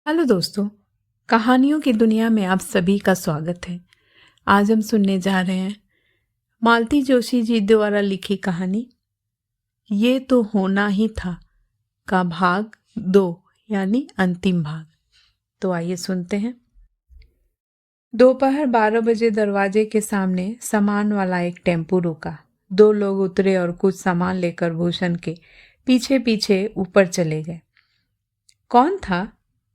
Hello दोस्तों, कहानियों की दुनिया में आप सभी का स्वागत है। आज हम सुनने जा रहे हैं मालती जोशी जी द्वारा लिखी कहानी ये तो होना ही था का भाग 2 यानी अंतिम भाग। तो आइए सुनते हैं। दोपहर 12 बजे दरवाजे के सामने सामान वाला एक टेम्पो रुका। 2 लोग उतरे और कुछ सामान लेकर भूषण के पीछे पीछे ऊपर चले गए। कौन था?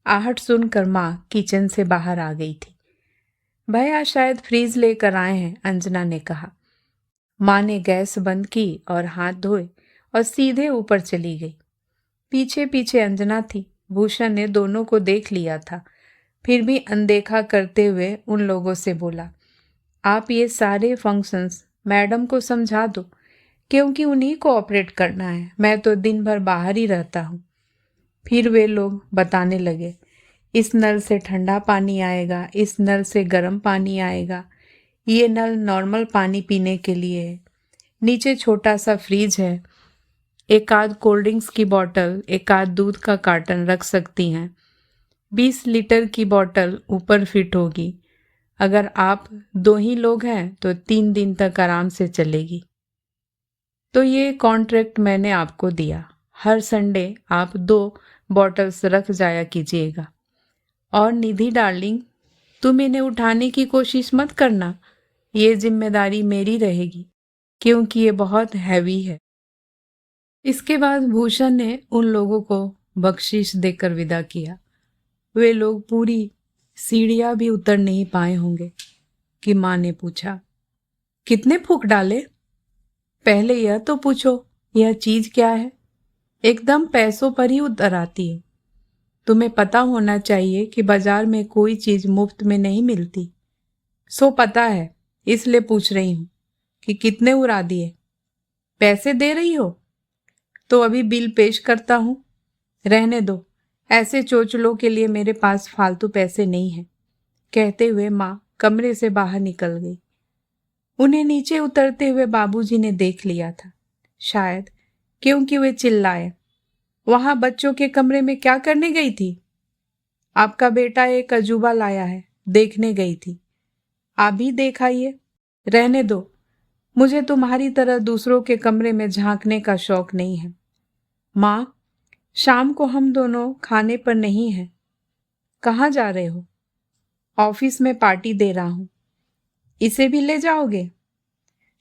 आहट सुनकर माँ किचन से बाहर आ गई थी। भैया शायद फ्रीज लेकर आए हैं, अंजना ने कहा। माँ ने गैस बंद की और हाथ धोए और सीधे ऊपर चली गई। पीछे पीछे अंजना थी। भूषण ने दोनों को देख लिया था, फिर भी अनदेखा करते हुए उन लोगों से बोला, आप ये सारे फंक्शंस मैडम को समझा दो, क्योंकि उन्हीं को ऑपरेट करना है। मैं तो दिन भर बाहर ही रहता हूँ। फिर वे लोग बताने लगे, इस नल से ठंडा पानी आएगा, इस नल से गर्म पानी आएगा, ये नल नॉर्मल पानी पीने के लिए है, नीचे छोटा सा फ्रिज है, एक आध कोल्ड ड्रिंक्स की बोतल, एक आध दूध का कार्टन रख सकती हैं, 20 लीटर की बोतल ऊपर फिट होगी। अगर आप 2 ही लोग हैं तो 3 दिन तक आराम से चलेगी। तो ये कॉन्ट्रैक्ट मैंने आपको दिया। हर संडे आप 2 बॉटल्स रख जाया कीजिएगा। और निधि डार्लिंग, तुम इन्हें उठाने की कोशिश मत करना, ये जिम्मेदारी मेरी रहेगी, क्योंकि ये बहुत हैवी है। इसके बाद भूषण ने उन लोगों को बख्शीश देकर विदा किया। वे लोग पूरी सीढ़ियां भी उतर नहीं पाए होंगे कि माँ ने पूछा, कितने फूंक डाले? पहले यह तो पूछो, यह चीज क्या है? एकदम पैसों पर ही उतर आती है। तुम्हें पता होना चाहिए कि बाजार में कोई चीज मुफ्त में नहीं मिलती। सो पता है, इसलिए पूछ रही हूं कि कितने उड़ा दिए। पैसे दे रही हो? तो अभी बिल पेश करता हूं। रहने दो, ऐसे चोचलों के लिए मेरे पास फालतू पैसे नहीं हैं। कहते हुए माँ कमरे से बाहर निकल गई। उन्हें नीचे उतरते हुए बाबूजी ने देख लिया था, शायद क्योंकि वे चिल्लाए, वहां बच्चों के कमरे में क्या करने गई थी? आपका बेटा एक अजूबा लाया है, देखने गई थी। आप भी देख आइए। रहने दो, मुझे तुम्हारी तरह दूसरों के कमरे में झांकने का शौक नहीं है। माँ, शाम को हम दोनों खाने पर नहीं हैं। कहाँ जा रहे हो? ऑफिस में पार्टी दे रहा हूँ। इसे भी ले जाओगे?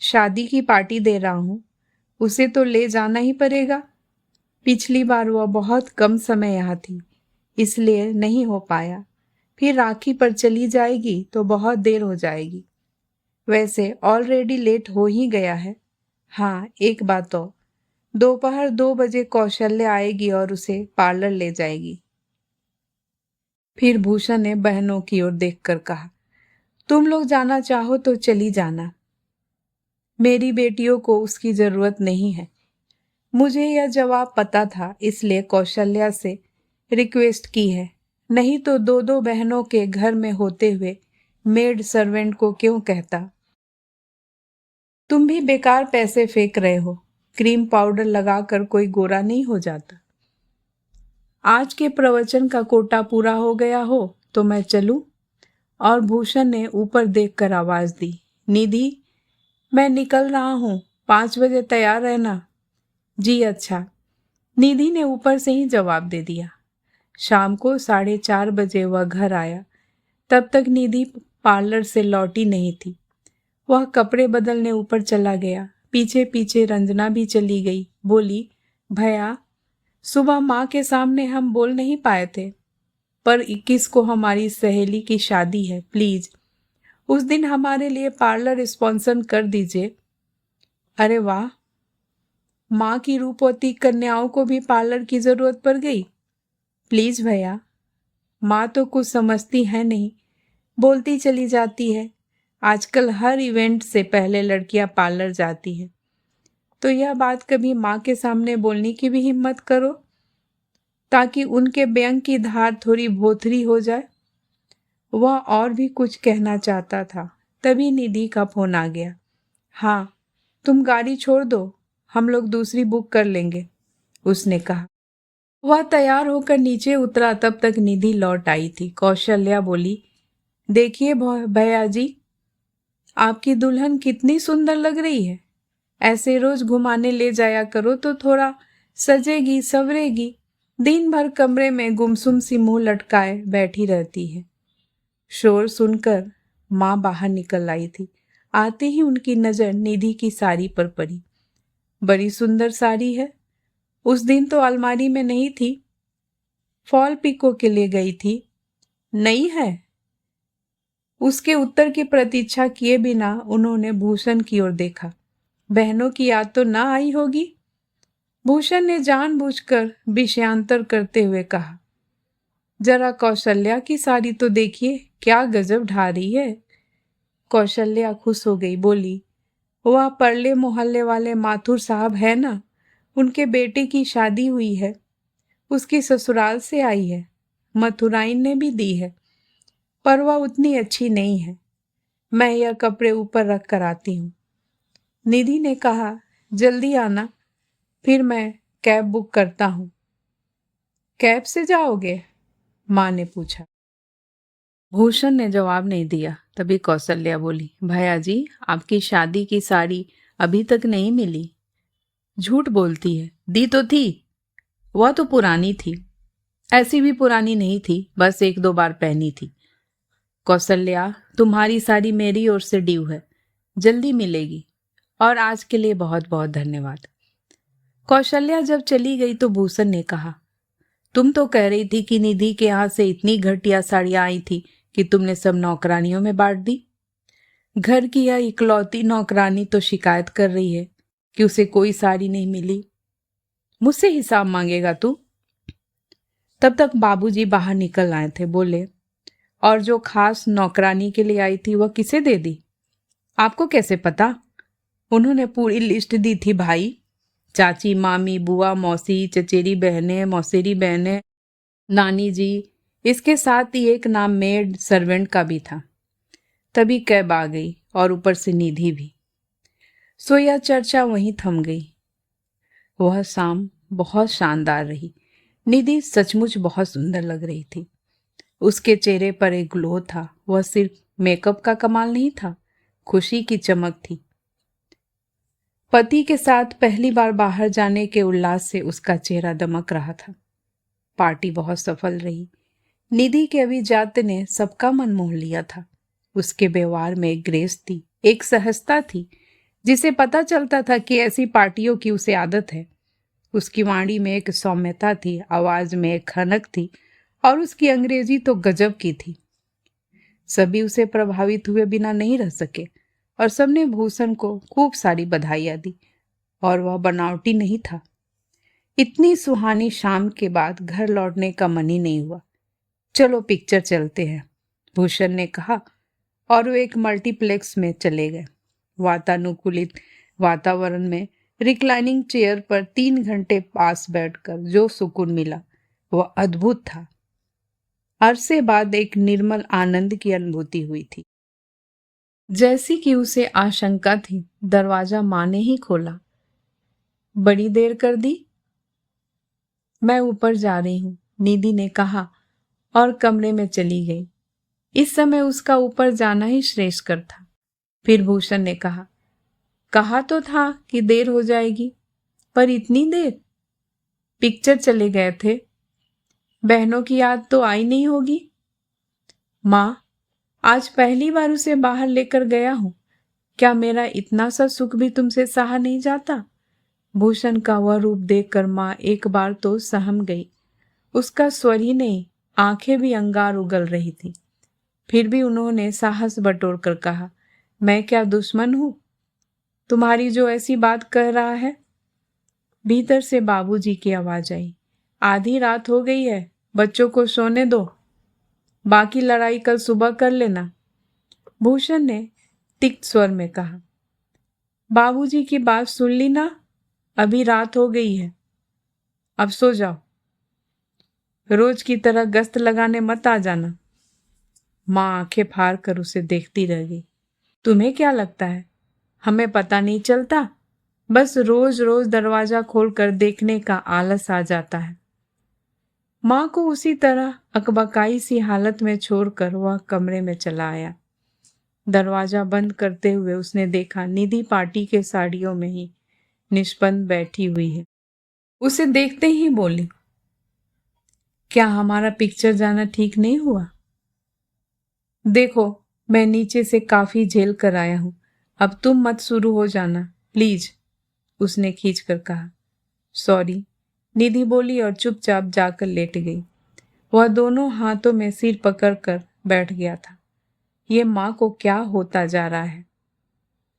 शादी की पार्टी दे रहा हूँ, उसे तो ले जाना ही पड़ेगा। पिछली बार वह बहुत कम समय यहाँ थी, इसलिए नहीं हो पाया। फिर राखी पर चली जाएगी तो बहुत देर हो जाएगी। वैसे ऑलरेडी लेट हो ही गया है। हाँ, एक बात और, दोपहर 2 बजे कौशल्य आएगी और उसे पार्लर ले जाएगी। फिर भूषण ने बहनों की ओर देखकर कहा, तुम लोग जाना चाहो तो चली जाना। मेरी बेटियों को उसकी जरूरत नहीं है। मुझे यह जवाब पता था, इसलिए कौशल्या से रिक्वेस्ट की है। नहीं तो 2 बहनों के घर में होते हुए मेड सर्वेंट को क्यों कहता। तुम भी बेकार पैसे फेंक रहे हो। क्रीम पाउडर लगाकर कोई गोरा नहीं हो जाता। आज के प्रवचन का कोटा पूरा हो गया हो तो मैं चलूं? और भूषण ने ऊपर देखकर आवाज दी, निधि, मैं निकल रहा हूं, 5 बजे तैयार रहना। जी अच्छा, निधि ने ऊपर से ही जवाब दे दिया। शाम को 4:30 बजे वह घर आया। तब तक निधि पार्लर से लौटी नहीं थी। वह कपड़े बदलने ऊपर चला गया। पीछे पीछे रंजना भी चली गई। बोली, भैया, सुबह माँ के सामने हम बोल नहीं पाए थे, पर 21 को हमारी सहेली की शादी है, प्लीज उस दिन हमारे लिए पार्लर स्पॉन्सर कर दीजिए। अरे वाह, माँ की रूपवती कन्याओं को भी पार्लर की जरूरत पड़ गई। प्लीज भैया, माँ तो कुछ समझती है नहीं, बोलती चली जाती है। आजकल हर इवेंट से पहले लड़कियां पार्लर जाती हैं, तो यह बात कभी माँ के सामने बोलने की भी हिम्मत करो, ताकि उनके व्यंग की धार थोड़ी भोथरी हो जाए। वह और भी कुछ कहना चाहता था, तभी निधि का फोन आ गया। हाँ, तुम गाड़ी छोड़ दो, हम लोग दूसरी बुक कर लेंगे, उसने कहा। वह तैयार होकर नीचे उतरा, तब तक निधि लौट आई थी। कौशल्या बोली, देखिए भैया जी, आपकी दुल्हन कितनी सुंदर लग रही है। ऐसे रोज घुमाने ले जाया करो तो थोड़ा सजेगी संवरेगी। दिन भर कमरे में गुमसुम सी मुंह लटकाए बैठी रहती है। शोर सुनकर माँ बाहर निकल आई थी। आते ही उनकी नजर निधि की साड़ी पर पड़ी। बड़ी सुंदर साड़ी है। उस दिन तो अलमारी में नहीं थी, फॉल पिको के लिए गई थी। नई है? उसके उत्तर की प्रतीक्षा किए बिना उन्होंने भूषण की ओर देखा। बहनों की याद तो ना आई होगी? भूषण ने जानबूझकर विषयांतर करते हुए कहा। जरा कौशल्या की साड़ी तो देखिए, क्या गजब ढा रही है। कौशल्या खुश हो गई, बोली, वह परले मोहल्ले वाले माथुर साहब है ना, उनके बेटे की शादी हुई है। उसकी ससुराल से आई है। मथुराइन ने भी दी है, पर वह उतनी अच्छी नहीं है। मैं यह कपड़े ऊपर रख कर आती हूँ। निधि ने कहा, जल्दी आना, फिर मैं कैब बुक करता हूँ। कैब से जाओगे? माँ ने पूछा। भूषण ने जवाब नहीं दिया। तभी कौशल्या बोली, भैया जी, आपकी शादी की साड़ी अभी तक नहीं मिली। झूठ बोलती है, दी तो थी। वह तो पुरानी थी। ऐसी भी पुरानी नहीं थी, बस एक दो बार पहनी थी। कौशल्या, तुम्हारी साड़ी मेरी ओर से ड्यू है, जल्दी मिलेगी। और आज के लिए बहुत बहुत धन्यवाद। कौशल्या जब चली गई तो भूषण ने कहा, तुम तो कह रही थी कि निधि के यहाँ से इतनी घटिया साड़ियाँ आई थी कि तुमने सब नौकरानियों में बांट दी। घर की यह इकलौती नौकरानी तो शिकायत कर रही है कि उसे कोई साड़ी नहीं मिली। मुझसे हिसाब मांगेगा तू? तब तक बाबूजी बाहर निकल आए थे। बोले, और जो खास नौकरानी के लिए आई थी वह किसे दे दी? आपको कैसे पता? उन्होंने पूरी लिस्ट दी थी भाई। चाची, मामी, बुआ, मौसी, चचेरी बहनें, मौसेरी बहनें, नानी जी, इसके साथ ही एक नाम मेड सर्वेंट का भी था। तभी कैब आ गई और ऊपर से निधि भी। सो यह चर्चा वहीं थम गई। वह शाम बहुत शानदार रही। निधि सचमुच बहुत सुंदर लग रही थी। उसके चेहरे पर एक ग्लो था। वह सिर्फ मेकअप का कमाल नहीं था, खुशी की चमक थी। पति के साथ पहली बार बाहर जाने के उल्लास से उसका चेहरा दमक रहा था। पार्टी बहुत सफल रही। निधि के अभिजात ने सबका मन मोह लिया था। उसके व्यवहार में एक ग्रेस थी, एक सहजता थी, जिसे पता चलता था कि ऐसी पार्टियों की उसे आदत है। उसकी वाणी में एक सौम्यता थी, आवाज में एक खनक थी, और उसकी अंग्रेजी तो गजब की थी। सभी उसे प्रभावित हुए बिना नहीं रह सके और सबने भूषण को खूब सारी बधाइयां दी। और वह बनावटी नहीं था। इतनी सुहानी शाम के बाद घर लौटने का मन ही नहीं हुआ। चलो पिक्चर चलते हैं, भूषण ने कहा, और वे एक मल्टीप्लेक्स में चले गए। वातानुकूलित वातावरण में रिक्लाइनिंग चेयर पर 3 घंटे पास बैठकर जो सुकून मिला वह अद्भुत था। अरसे बाद एक निर्मल आनंद की अनुभूति हुई थी। जैसी कि उसे आशंका थी, दरवाजा माँ ने ही खोला। बड़ी देर कर दी? मैं ऊपर जा रही हूँ, निधि ने कहा और कमरे में चली गई। इस समय उसका ऊपर जाना ही श्रेयस्कर था। फिर भूषण ने कहा तो था कि देर हो जाएगी, पर इतनी देर? पिक्चर चले गए थे, बहनों की याद तो आई नहीं होगी। माँ, आज पहली बार उसे बाहर लेकर गया हूँ। क्या मेरा इतना सा सुख भी तुमसे सहा नहीं जाता? भूषण का वह रूप देखकर माँ एक बार तो सहम गई। उसका स्वर ही नहीं, आंखें भी अंगार उगल रही थी। फिर भी उन्होंने साहस बटोर कर कहा, मैं क्या दुश्मन हूँ तुम्हारी जो ऐसी बात कह रहा है? भीतर से बाबूजी की आवाज आई, आधी रात हो गई है, बच्चों को सोने दो, बाकी लड़ाई कल सुबह कर लेना। भूषण ने तिक्त स्वर में कहा, बाबूजी की बात सुन ली ना, अभी रात हो गई है, अब सो जाओ, रोज की तरह गश्त लगाने मत आ जाना। माँ आंखें फाड़ कर उसे देखती रह गई। तुम्हें क्या लगता है हमें पता नहीं चलता? बस रोज रोज दरवाजा खोलकर देखने का आलस आ जाता है। माँ को उसी तरह अकबकाई सी हालत में छोड़कर वह कमरे में चला आया। दरवाजा बंद करते हुए उसने देखा निधि पार्टी के साड़ियों में ही निष्पन्द बैठी हुई है। उसे देखते ही बोली, क्या हमारा पिक्चर जाना ठीक नहीं हुआ? देखो, मैं नीचे से काफी झेल कर आया हूं, अब तुम मत शुरू हो जाना प्लीज, उसने खींचकर कहा। सॉरी, निधि बोली और चुपचाप जाकर लेट गई। वह दोनों हाथों में सिर पकड़कर बैठ गया था। ये माँ को क्या होता जा रहा है?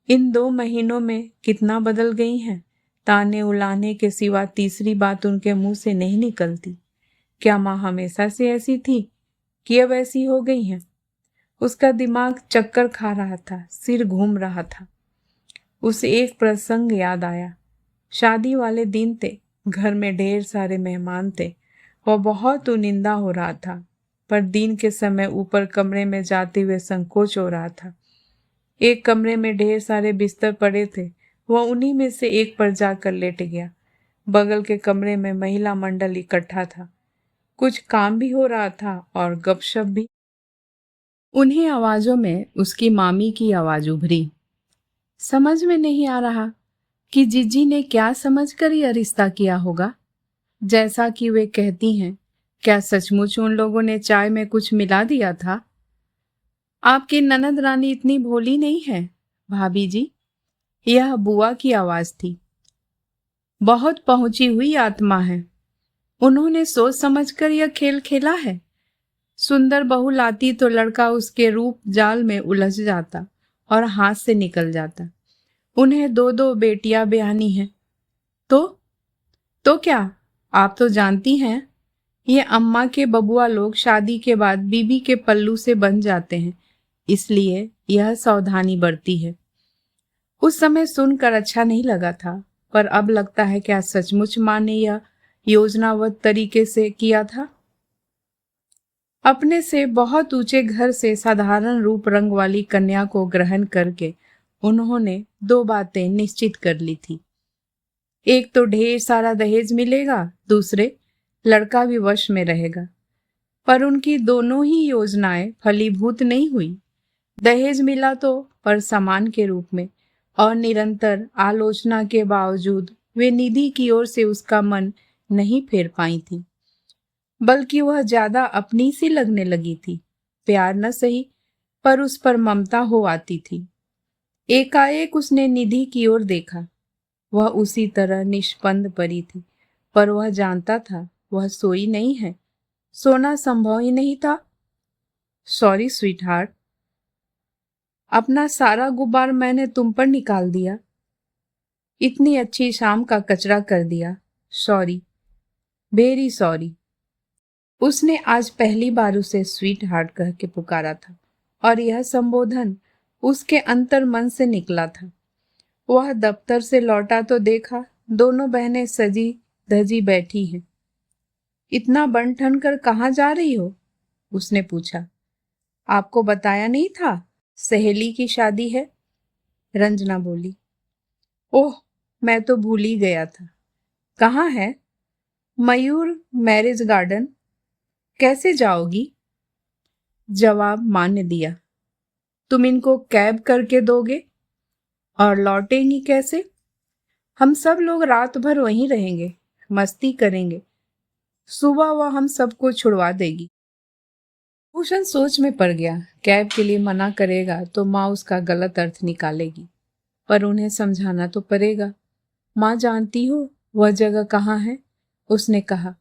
इन 2 महीनों में कितना बदल गई हैं। ताने उलाने के सिवा तीसरी बात उनके मुंह से नहीं निकलती। क्या माँ हमेशा से ऐसी थी कि अब ऐसी हो गई हैं? उसका दिमाग चक्कर खा रहा था, सिर घूम रहा था। उसे एक प्रसंग याद आया। शादी वाले दिन थे, घर में ढेर सारे मेहमान थे। वह बहुत उनिंदा हो रहा था, पर दिन के समय ऊपर कमरे में जाते हुए संकोच हो रहा था। एक कमरे में ढेर सारे बिस्तर पड़े थे, वह उन्हीं में से एक पर जाकर लेट गया। बगल के कमरे में महिला मंडल इकट्ठा था, कुछ काम भी हो रहा था और गपशप भी। उन्हीं आवाजों में उसकी मामी की आवाज उभरी। समझ में नहीं आ रहा कि जीजी ने क्या समझकर यह रिश्ता किया होगा। जैसा कि वे कहती हैं, क्या सचमुच उन लोगों ने चाय में कुछ मिला दिया था? आपकी ननद रानी इतनी भोली नहीं है भाभी जी, यह बुआ की आवाज थी। बहुत पहुंची हुई आत्मा है, उन्होंने सोच समझकर यह खेल खेला है। सुंदर बहू लाती तो लड़का उसके रूप जाल में उलझ जाता और हाथ से निकल जाता। उन्हें 2 बेटियां ब्याहनी हैं। तो क्या, आप तो जानती हैं, ये अम्मा के बबुआ लोग शादी के बाद बीबी के पल्लू से बन जाते हैं, इसलिए यह सावधानी बरती है। उस समय सुनकर अच्छा नहीं लगा था, पर अब लगता है क्या सचमुच माँ ने यह योजनाबद्ध तरीके से किया था? अपने से बहुत ऊंचे घर से साधारण रूप रंग वाली कन्या को ग्रहण करके उन्होंने 2 बातें निश्चित कर ली थी। एक तो ढेर सारा दहेज मिलेगा, दूसरे लड़का भी वश में रहेगा। पर उनकी दोनों ही योजनाएं फलीभूत नहीं हुई। दहेज मिला तो पर सामान के रूप में, और निरंतर आलोचना के बावजूद वे निधि की ओर से उसका मन नहीं फेर पाई थी, बल्कि वह ज्यादा अपनी सी लगने लगी थी। प्यार न सही, पर उस पर ममता हो आती थी। एकाएक उसने निधि की ओर देखा। वह उसी तरह निष्पन्द पड़ी थी, पर वह जानता था वह सोई नहीं है। सोना संभव ही नहीं था। सॉरी स्वीट हार्ट, अपना सारा गुबार मैंने तुम पर निकाल दिया, इतनी अच्छी शाम का कचरा कर दिया। Sorry, very sorry. उसने आज पहली बार उसे स्वीट हार्ट कह के पुकारा था, और यह संबोधन उसके अंतर मन से निकला था। वह दफ्तर से लौटा तो देखा दोनों बहनें सजी धजी बैठी हैं। इतना बन ठन कर कहाँ जा रही हो? उसने पूछा। आपको बताया नहीं था, सहेली की शादी है, रंजना बोली। ओह, मैं तो भूल ही गया था। कहाँ है? मयूर मैरिज गार्डन। कैसे जाओगी? जवाब माँ ने दिया। तुम इनको कैब करके दोगे और लौटेंगी कैसे? हम सब लोग रात भर वहीं रहेंगे, मस्ती करेंगे, सुबह वह हम सबको छुड़वा देगी। भूषण सोच में पड़ गया। कैब के लिए मना करेगा तो माँ उसका गलत अर्थ निकालेगी, पर उन्हें समझाना तो पड़ेगा। माँ जानती हो वह जगह कहाँ है? उसने कहा।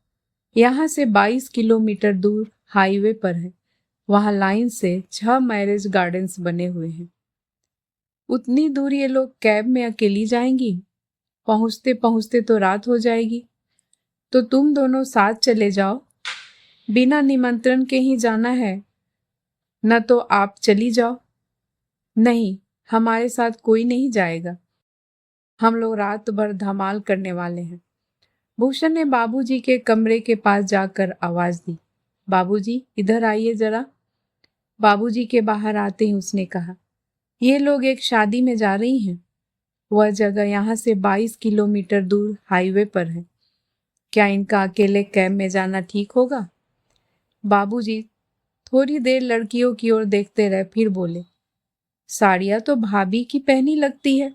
यहाँ से 22 किलोमीटर दूर हाईवे पर है। वहाँ लाइन से 6 मैरिज गार्डन्स बने हुए हैं। उतनी दूर ये लोग कैब में अकेली जाएंगी? पहुँचते पहुँचते तो रात हो जाएगी। तो तुम दोनों साथ चले जाओ, बिना निमंत्रण के ही जाना है, न तो आप चली जाओ। नहीं, हमारे साथ कोई नहीं जाएगा, हम लोग रात भर धमाल करने वाले हैं। भूषण ने बाबूजी के कमरे के पास जाकर आवाज दी। बाबूजी, इधर आइए जरा। बाबूजी के बाहर आते ही उसने कहा, ये लोग एक शादी में जा रही हैं। वह जगह यहाँ से 22 किलोमीटर दूर हाईवे पर है। क्या इनका अकेले कैब में जाना ठीक होगा? बाबूजी थोड़ी देर लड़कियों की ओर देखते रहे, फिर बोले, साड़ियाँ तो भाभी की पहनी लगती है,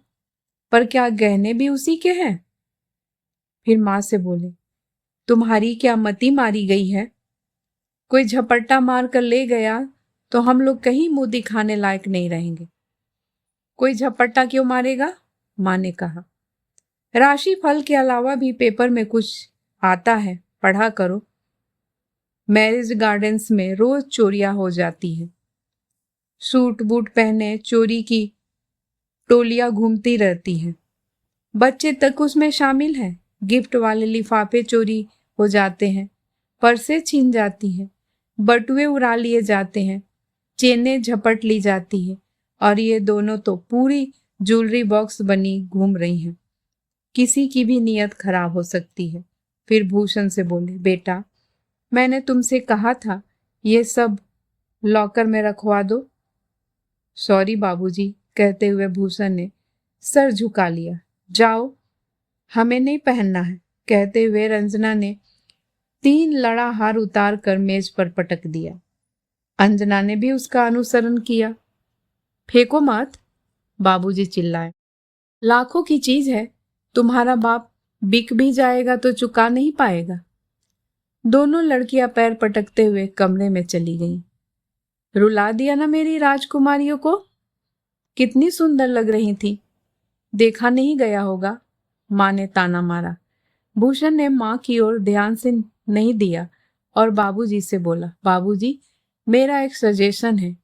पर क्या गहने भी उसी के हैं? फिर माँ से बोले, तुम्हारी क्या मति मारी गई है? कोई झपट्टा मार कर ले गया तो हम लोग कहीं मुंह दिखाने लायक नहीं रहेंगे। कोई झपट्टा क्यों मारेगा? माँ ने कहा, राशि फल के अलावा भी पेपर में कुछ आता है, पढ़ा करो। मैरिज गार्डन्स में रोज चोरियां हो जाती हैं। सूट बूट पहने चोरी की टोलियां घूमती रहती हैं। बच्चे तक उसमें शामिल हैं। गिफ्ट वाले लिफाफे चोरी हो जाते हैं, पर्से छीन जाती हैं, बटुए उड़ा लिए जाते हैं, चेनें झपट ली जाती है, और ये दोनों तो पूरी ज्वेलरी बॉक्स बनी घूम रही हैं। किसी की भी नीयत खराब हो सकती है। फिर भूषण से बोले, बेटा मैंने तुमसे कहा था ये सब लॉकर में रखवा दो। सॉरी बाबूजी, कहते हुए भूषण ने सर झुका लिया। जाओ, हमें नहीं पहनना है, कहते हुए रंजना ने 3 लड़ा हार उतार कर मेज पर पटक दिया। अंजना ने भी उसका अनुसरण किया। फेंको मत, बाबूजी चिल्लाए, लाखों की चीज है, तुम्हारा बाप बिक भी जाएगा तो चुका नहीं पाएगा। दोनों लड़कियां पैर पटकते हुए कमरे में चली गईं। रुला दिया ना मेरी राजकुमारियों को, कितनी सुंदर लग रही थी, देखा नहीं गया होगा, माँ ने ताना मारा। भूषण ने माँ की ओर ध्यान से नहीं दिया और बाबूजी से बोला, बाबूजी मेरा एक सजेशन है,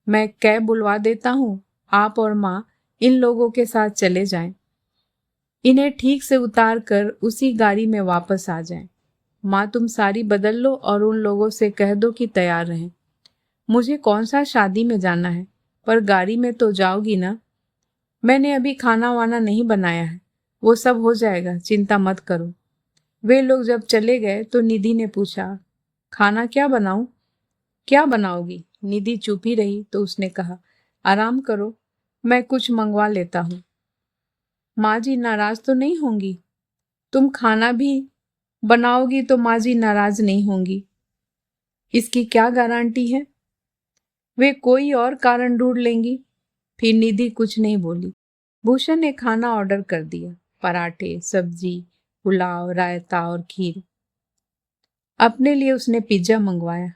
मैं कैब बुलवा देता हूँ, आप और माँ इन लोगों के साथ चले जाएं। इन्हें ठीक से उतार कर उसी गाड़ी में वापस आ जाएं। माँ तुम साड़ी बदल लो और उन लोगों से कह दो कि तैयार रहें। मुझे कौन सा शादी में जाना है, पर गाड़ी में तो जाओगी ना। मैंने अभी खाना वाना नहीं बनाया है, वो सब हो जाएगा, चिंता मत करो। वे लोग जब चले गए तो निधि ने पूछा, खाना क्या बनाऊं? क्या बनाओगी? निधि चुप ही रही तो उसने कहा, आराम करो, मैं कुछ मंगवा लेता हूँ। माँ जी नाराज तो नहीं होंगी? तुम खाना भी बनाओगी तो माँ जी नाराज नहीं होंगी, इसकी क्या गारंटी है? वे कोई और कारण ढूंढ लेंगी। फिर निधि कुछ नहीं बोली। भूषण ने खाना ऑर्डर कर दिया, पराठे, सब्जी, पुलाव, रायता और खीर। अपने लिए उसने पिज्जा मंगवाया।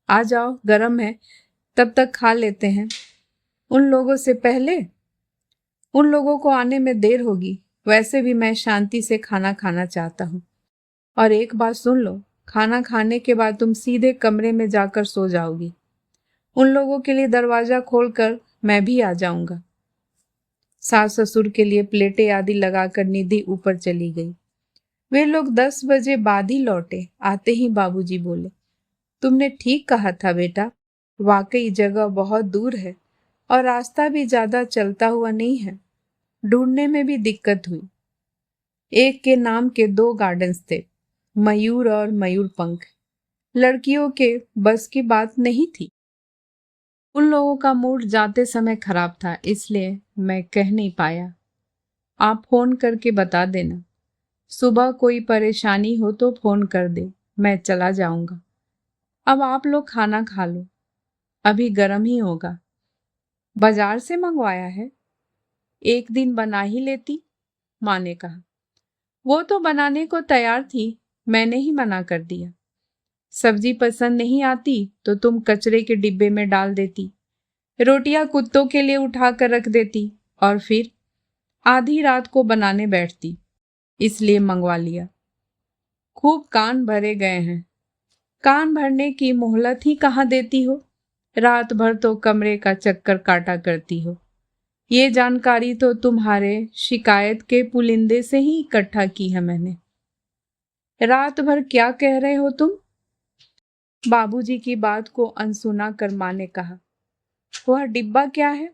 आ जाओ, गरम है, तब तक खा लेते हैं। उन लोगों से पहले? उन लोगों को आने में देर होगी, वैसे भी मैं शांति से खाना खाना चाहता हूँ। और एक बात सुन लो, खाना खाने के बाद तुम सीधे कमरे में जाकर सो जाओगी। उन लोगों के लिए दरवाजा खोलकर मैं भी आ जाऊंगा। सास ससुर के लिए प्लेटें आदि लगाकर निधि ऊपर चली गई। वे लोग 10 बजे बाद ही लौटे। आते ही बाबूजी बोले, तुमने ठीक कहा था बेटा, वाकई जगह बहुत दूर है और रास्ता भी ज्यादा चलता हुआ नहीं है, ढूंढने में भी दिक्कत हुई। एक के नाम के 2 गार्डन्स थे, मयूर और मयूर पंख। लड़कियों के बस की बात नहीं थी। उन लोगों का मूड जाते समय खराब था, इसलिए मैं कह नहीं पाया। आप फोन करके बता देना। सुबह कोई परेशानी हो तो फोन कर दे, मैं चला जाऊंगा। अब आप लोग खाना खा लो, अभी गर्म ही होगा। बाजार से मंगवाया है, एक दिन बना ही लेती, माँ ने कहा। वो तो बनाने को तैयार थी, मैंने ही मना कर दिया। सब्जी पसंद नहीं आती तो तुम कचरे के डिब्बे में डाल देती, रोटियां कुत्तों के लिए उठाकर रख देती और फिर आधी रात को बनाने बैठती, इसलिए मंगवा लिया। खूब कान भरे गए हैं, कान भरने की मोहलत ही कहाँ देती हो, रात भर तो कमरे का चक्कर काटा करती हो। ये जानकारी तो तुम्हारे शिकायत के पुलिंदे से ही इकट्ठा की है मैंने। रात भर क्या कह रहे हो तुम? बाबूजी की बात को अनसुना कर माँ ने कहा, वह डिब्बा क्या है?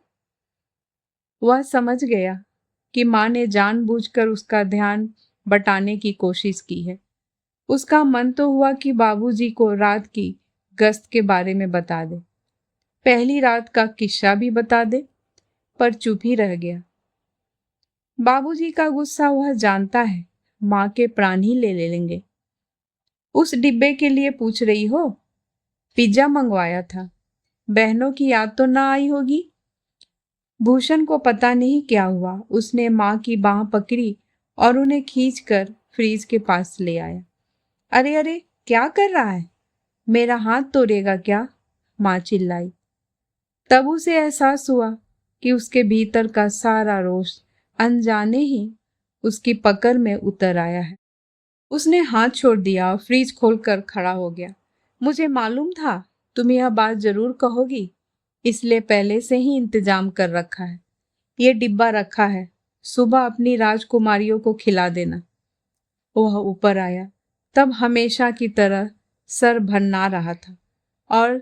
वह समझ गया कि माँ ने जानबूझकर उसका ध्यान बटाने की कोशिश की है। उसका मन तो हुआ कि बाबूजी को रात की गश्त के बारे में बता दे, पहली रात का किस्सा भी बता दे, पर चुप ही रह गया। बाबूजी का गुस्सा वह जानता है, माँ के प्राण ही ले लेंगे, उस डिब्बे के लिए पूछ रही हो? पिज्जा मंगवाया था। बहनों की याद तो ना आई होगी। भूषण को पता नहीं क्या हुआ, उसने माँ की बाह पकड़ी और उन्हें खींचकर फ्रिज के पास ले आया। अरे अरे, क्या कर रहा है? मेरा हाथ तोड़ेगा क्या? माँ चिल्लाई। तब उसे एहसास हुआ कि उसके भीतर का सारा रोष अनजाने ही उसकी पकड़ में उतर आया है। उसने हाथ छोड़ दिया और फ्रिज खोलकर खड़ा हो गया। मुझे मालूम था तुम यह बात जरूर कहोगी, इसलिए पहले से ही इंतजाम कर रखा है। ये डिब्बा रखा है, सुबह अपनी राजकुमारियों को खिला देना। वह ऊपर आया, तब हमेशा की तरह सर भन्ना रहा था और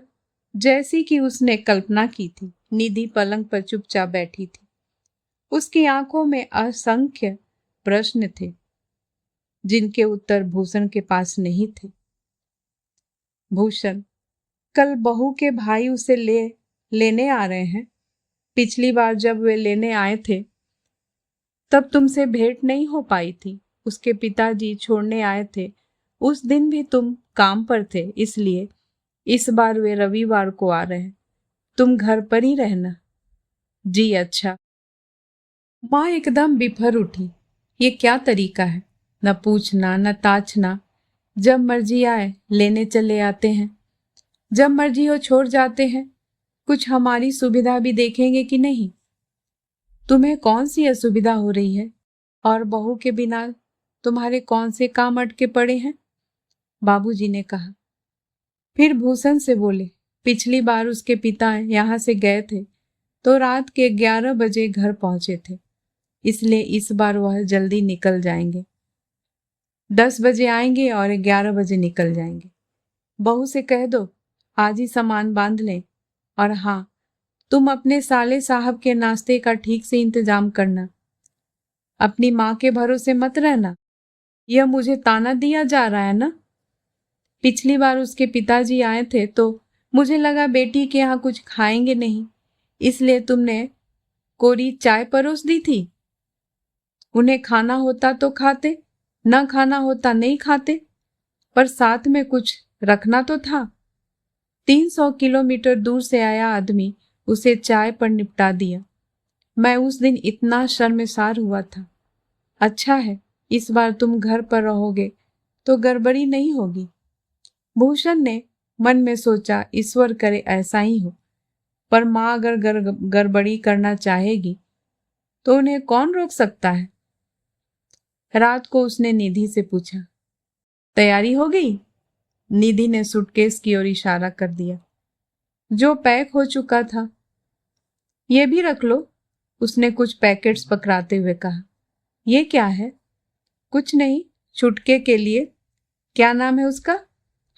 जैसी कि उसने कल्पना की थी, निधि पलंग पर चुपचाप बैठी थी। उसकी आंखों में असंख्य प्रश्न थे जिनके उत्तर भूषण के पास नहीं थे। भूषण, कल बहू के भाई उसे लेने आ रहे हैं। पिछली बार जब वे लेने आए थे तब तुमसे भेंट नहीं हो पाई थी। उसके पिताजी छोड़ने आए थे, उस दिन भी तुम काम पर थे, इसलिए इस बार वे रविवार को आ रहे हैं। तुम घर पर ही रहना। जी अच्छा। माँ एकदम बिफर उठी। ये क्या तरीका है? न पूछना न ताछना, जब मर्जी आए लेने चले आते हैं, जब मर्जी हो छोड़ जाते हैं। कुछ हमारी सुविधा भी देखेंगे कि नहीं? तुम्हें कौन सी असुविधा हो रही है? और बहू के बिना तुम्हारे कौन से काम अटके पड़े हैं? बाबूजी ने कहा। फिर भूषण से बोले, पिछली बार उसके पिता यहाँ से गए थे तो रात के 11 बजे घर पहुंचे थे, इसलिए इस बार वह जल्दी निकल जाएंगे। 10 बजे आएंगे और 11 बजे निकल जाएंगे। बहू से कह दो आज ही सामान बांध लें। और हाँ, तुम अपने साले साहब के नाश्ते का ठीक से इंतजाम करना। अपनी माँ के भरोसे मत रहना। यह मुझे ताना दिया जा रहा है ना? पिछली बार उसके पिताजी आए थे तो मुझे लगा बेटी के यहाँ कुछ खाएंगे नहीं, इसलिए तुमने कोरी चाय परोस दी थी। उन्हें खाना होता तो खाते, न खाना होता नहीं खाते, पर साथ में कुछ रखना तो था। 300 किलोमीटर दूर से आया आदमी उसे चाय पर निपटा दिया। मैं उस दिन इतना शर्मसार हुआ था। अच्छा है, इस बार तुम घर पर रहोगे तो गड़बड़ी नहीं होगी। भूषण ने मन में सोचा, ईश्वर करे ऐसा ही हो, पर माँ अगर गड़बड़ी करना चाहेगी तो उन्हें कौन रोक सकता है? रात को उसने निधि से पूछा, तैयारी हो गई? निधि ने सूटकेस की ओर इशारा कर दिया, जो पैक हो चुका था। ये भी रख लो, उसने कुछ पैकेट्स पकड़ाते हुए कहा। ये क्या है? कुछ नहीं, छुटके के लिए। क्या नाम है उसका?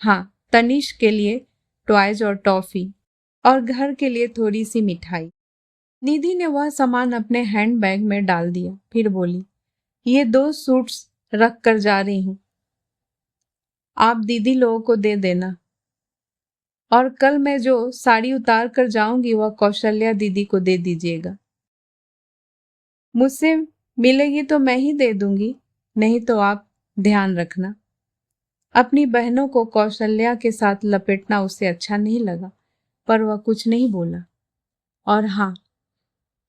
हाँ, तनिष्क के लिए टॉयज और टॉफी, और घर के लिए थोड़ी सी मिठाई। निधि ने वह सामान अपने हैंडबैग में डाल दिया, फिर बोली, ये 2 सूट्स रख कर जा रही हूं, आप दीदी लोगों को दे देना। और कल मैं जो साड़ी उतार कर जाऊंगी वह कौशल्या दीदी को दे दीजिएगा। मुझसे मिलेगी तो मैं ही दे दूंगी, नहीं तो आप ध्यान रखना। अपनी बहनों को कौशल्या के साथ लपेटना उसे अच्छा नहीं लगा, पर वह कुछ नहीं बोला। और हाँ,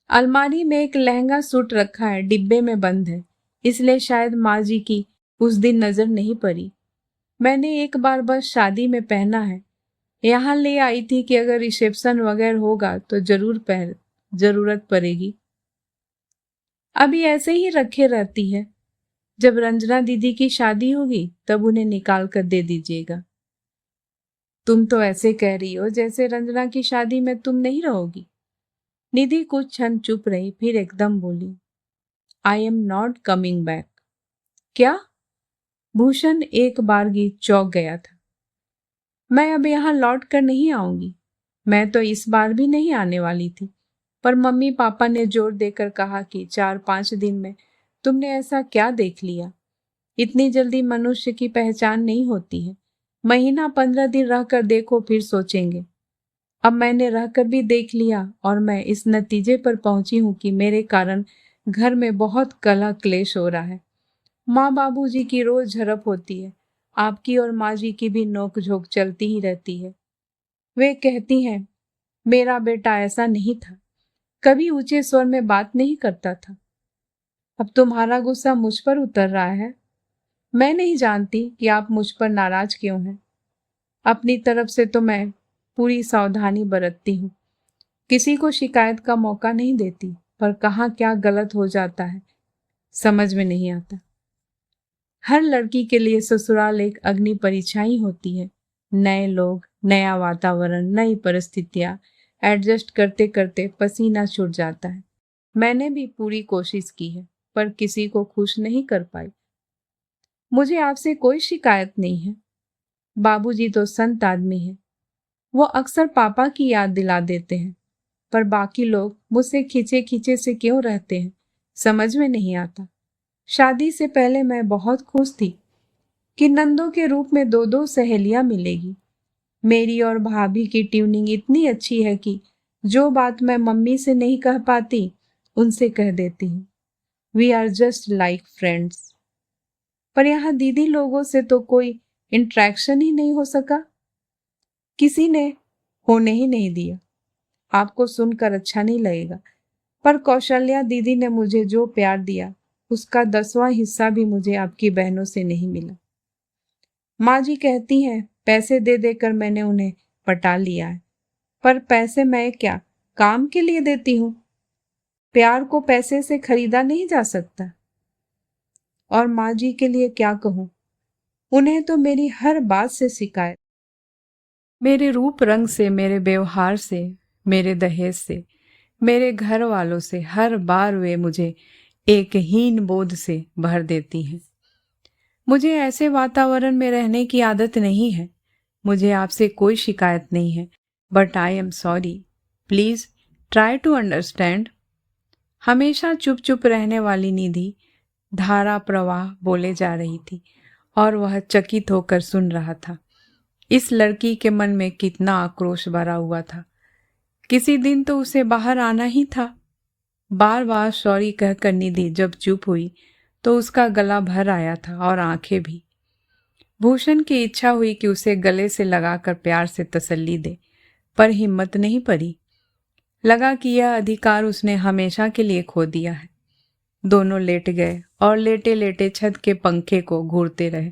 अलमारी में एक लहंगा सूट रखा है, डिब्बे में बंद है, इसलिए शायद माँ जी की उस दिन नजर नहीं पड़ी। मैंने एक बार बस शादी में पहना है, यहाँ ले आई थी कि अगर रिसेप्शन वगैरह होगा तो जरूरत पड़ेगी। अभी ऐसे ही रखे रहती है, जब रंजना दीदी की शादी होगी तब उन्हें निकाल कर दे दीजिएगा। तुम तो ऐसे कह रही हो जैसे रंजना की शादी में तुम नहीं रहोगी। निधि कुछ क्षण चुप रही, फिर एकदम बोली, I am not coming back. क्या? भूषण एक बारगी चौंक गया था। मैं अब यहाँ लौट कर नहीं आऊंगी। मैं तो इस बार भी नहीं आने वाली थी, पर मम्मी पापा ने जोर देकर कहा कि 4-5 दिन में तुमने ऐसा क्या देख लिया? इतनी जल्दी मनुष्य की पहचान नहीं होती है। महीना 15 दिन रहकर देखो, फिर सोचेंगे। अब मैंने रहकर भी देख लिया और मैं इस नतीजे पर पहुंची हूं कि मेरे कारण घर में बहुत कलह क्लेश हो रहा है। माँ बाबूजी की रोज झड़प होती है आपकी और माँ जी की भी नोक-झोंक चलती ही रहती है। वे कहती हैं, मेरा बेटा ऐसा नहीं था, कभी ऊंचे स्वर में बात नहीं करता था। अब तुम्हारा गुस्सा मुझ पर उतर रहा है। मैं नहीं जानती कि आप मुझ पर नाराज क्यों हैं। अपनी तरफ से तो मैं पूरी सावधानी बरतती हूँ, किसी को शिकायत का मौका नहीं देती, पर कहाँ क्या गलत हो जाता है समझ में नहीं आता। हर लड़की के लिए ससुराल एक अग्नि परीक्षा ही होती है। नए लोग, नया वातावरण, नई परिस्थितियां, एडजस्ट करते करते पसीना छूट जाता है। मैंने भी पूरी कोशिश की है, पर किसी को खुश नहीं कर पाई। मुझे आपसे कोई शिकायत नहीं है। बाबूजी तो संत आदमी है, वो अक्सर पापा की याद दिला देते हैं, पर बाकी लोग मुझसे खींचे खींचे से क्यों रहते हैं समझ में नहीं आता। शादी से पहले मैं बहुत खुश थी कि नंदों के रूप में दो दो सहेलियां मिलेगी। मेरी और भाभी की ट्यूनिंग इतनी अच्छी है कि जो बात मैं मम्मी से नहीं कह पाती उनसे कह देती हूँ। We are just like friends. पर यहाँ दीदी लोगों से तो कोई इंट्रैक्शन ही नहीं हो सका, किसी ने होने ही नहीं दिया। आपको सुनकर अच्छा नहीं लगेगा, पर कौशल्या दीदी ने मुझे जो प्यार दिया उसका 10वां हिस्सा भी मुझे आपकी बहनों से नहीं मिला। माँ जी कहती हैं पैसे दे देकर मैंने उन्हें पटा लिया है, पर पैसे मैं क्या काम के लिए देती हूँ? प्यार को पैसे से खरीदा नहीं जा सकता। और माँ जी के लिए क्या कहूँ, उन्हें तो मेरी हर बात से शिकायत, मेरे रूप रंग से, मेरे व्यवहार से, मेरे दहेज से, मेरे घर वालों से। हर बार वे मुझे एक हीन बोध से भर देती हैं। मुझे ऐसे वातावरण में रहने की आदत नहीं है। मुझे आपसे कोई शिकायत नहीं है, but I am sorry. Please try to understand. हमेशा चुप चुप रहने वाली निधि धारा प्रवाह बोले जा रही थी और वह चकित होकर सुन रहा था। इस लड़की के मन में कितना आक्रोश भरा हुआ था। किसी दिन तो उसे बाहर आना ही था। बार बार सॉरी कहकर निधि जब चुप हुई तो उसका गला भर आया था और आंखें भी। भूषण की इच्छा हुई कि उसे गले से लगाकर प्यार से तसल्ली दे, पर हिम्मत नहीं पड़ी। लगा कि यह अधिकार उसने हमेशा के लिए खो दिया है। दोनों लेट गए और लेटे लेटे छत के पंखे को घूरते रहे।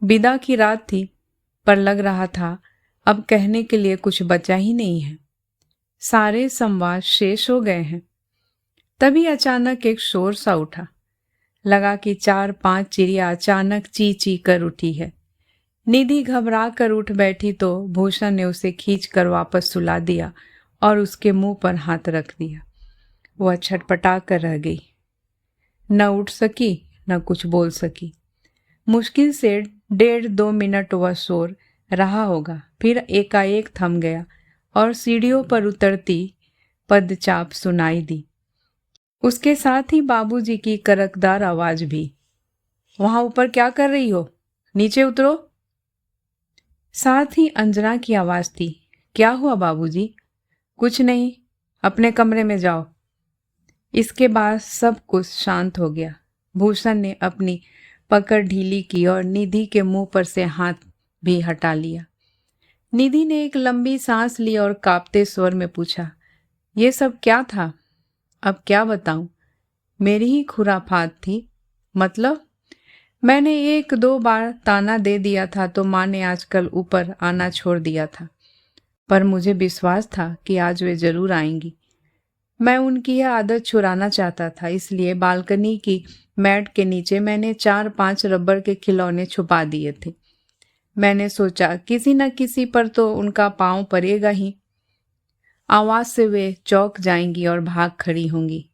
विदा की रात थी, पर लग रहा था अब कहने के लिए कुछ बचा ही नहीं है। सारे संवाद शेष हो गए हैं। तभी अचानक एक शोर सा उठा। लगा कि 4-5 चिड़िया अचानक ची ची कर उठी है। निधि घबरा कर उठ बैठी तो भूषण ने उसे खींच कर वापस सुला दिया और उसके मुंह पर हाथ रख दिया। वह छटपटा कर रह गई, न उठ सकी न कुछ बोल सकी। मुश्किल से 1.5-2 मिनट वह शोर रहा होगा, फिर एकाएक थम गया और सीढ़ियों पर उतरती पदचाप सुनाई दी। उसके साथ ही बाबूजी की करकदार आवाज भी, वहां ऊपर क्या कर रही हो, नीचे उतरो। साथ ही अंजना की आवाज थी, क्या हुआ बाबूजी? कुछ नहीं, अपने कमरे में जाओ। इसके बाद सब कुछ शांत हो गया। भूषण ने अपनी पकड़ ढीली की और निधि के मुंह पर से हाथ भी हटा लिया। निधि ने एक लंबी सांस ली और कांपते स्वर में पूछा, ये सब क्या था? अब क्या बताऊं, मेरी ही खुराफात थी। मतलब? मैंने 1-2 बार ताना दे दिया था तो माँ ने आजकल ऊपर आना छोड़ दिया था, पर मुझे विश्वास था कि आज वे जरूर आएंगी। मैं उनकी यह आदत छुड़ाना चाहता था, इसलिए बालकनी की मैट के नीचे मैंने 4-5 रबर के खिलौने छुपा दिए थे। मैंने सोचा किसी न किसी पर तो उनका पांव पड़ेगा ही, आवाज से वे चौंक जाएंगी और भाग खड़ी होंगी।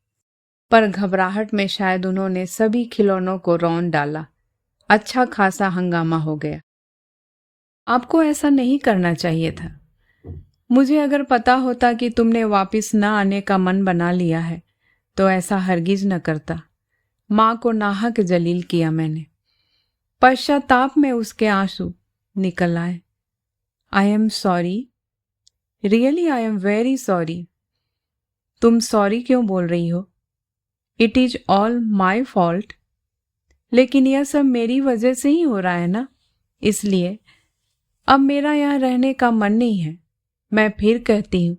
पर घबराहट में शायद उन्होंने सभी खिलौनों को रौंद डाला। अच्छा खासा हंगामा हो गया। आपको ऐसा नहीं करना चाहिए था। मुझे अगर पता होता कि तुमने वापस न आने का मन बना लिया है तो ऐसा हरगिज न करता। माँ को नाहक जलील किया मैंने। पश्चाताप में उसके आंसू निकल आए। आई am sorry, really I am very sorry. तुम सॉरी क्यों बोल रही हो? It is all my fault. लेकिन यह सब मेरी वजह से ही हो रहा है ना। इसलिए अब मेरा यहाँ रहने का मन नहीं है। मैं फिर कहती हूँ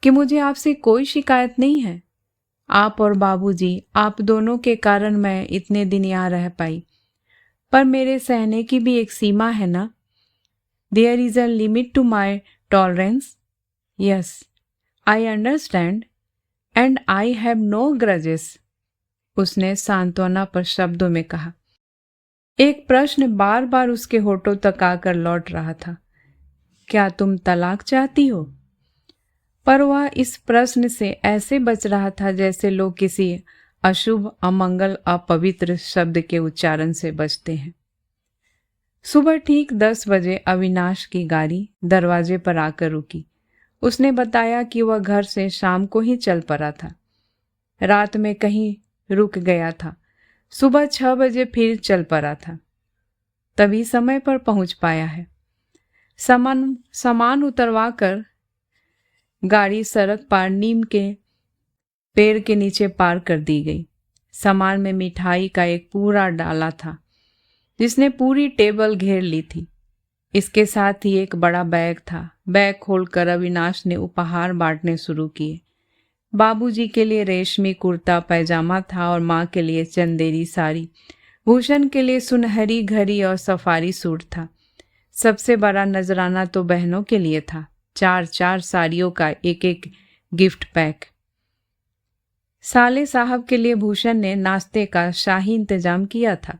कि मुझे आपसे कोई शिकायत नहीं है। आप और बाबूजी, आप दोनों के कारण मैं इतने दिन यहाँ रह पाई, पर मेरे सहने की भी एक सीमा है ना। There is a limit to my tolerance. Yes, I understand and I have no grudges, उसने सांत्वना पर शब्दों में कहा। एक प्रश्न बार बार उसके होठों तक आकर लौट रहा था, क्या तुम तलाक चाहती हो? पर वह इस प्रश्न से ऐसे बच रहा था जैसे लोग किसी अशुभ, अमंगल, अपवित्र शब्द के उच्चारण से बचते हैं। सुबह ठीक 10 बजे अविनाश की गाड़ी दरवाजे पर आकर रुकी। उसने बताया कि वह घर से शाम को ही चल पड़ा था, रात में कहीं रुक गया था, सुबह 6 बजे फिर चल पड़ा था, तभी समय पर पहुंच पाया है। सामान उतरवा कर गाड़ी सड़क पार नीम के पेड़ के नीचे पार कर दी गई। सामान में मिठाई का एक पूरा डाला था जिसने पूरी टेबल घेर ली थी। इसके साथ ही एक बड़ा बैग था। बैग खोलकर अविनाश ने उपहार बांटने शुरू किए। बाबूजी के लिए रेशमी कुर्ता पैजामा था और माँ के लिए चंदेरी साड़ी। भूषण के लिए सुनहरी घड़ी और सफारी सूट था। सबसे बड़ा नजराना तो बहनों के लिए था, 4 साड़ियों का एक एक गिफ्ट पैक। साले साहब के लिए भूषण ने नाश्ते का शाही इंतजाम किया था।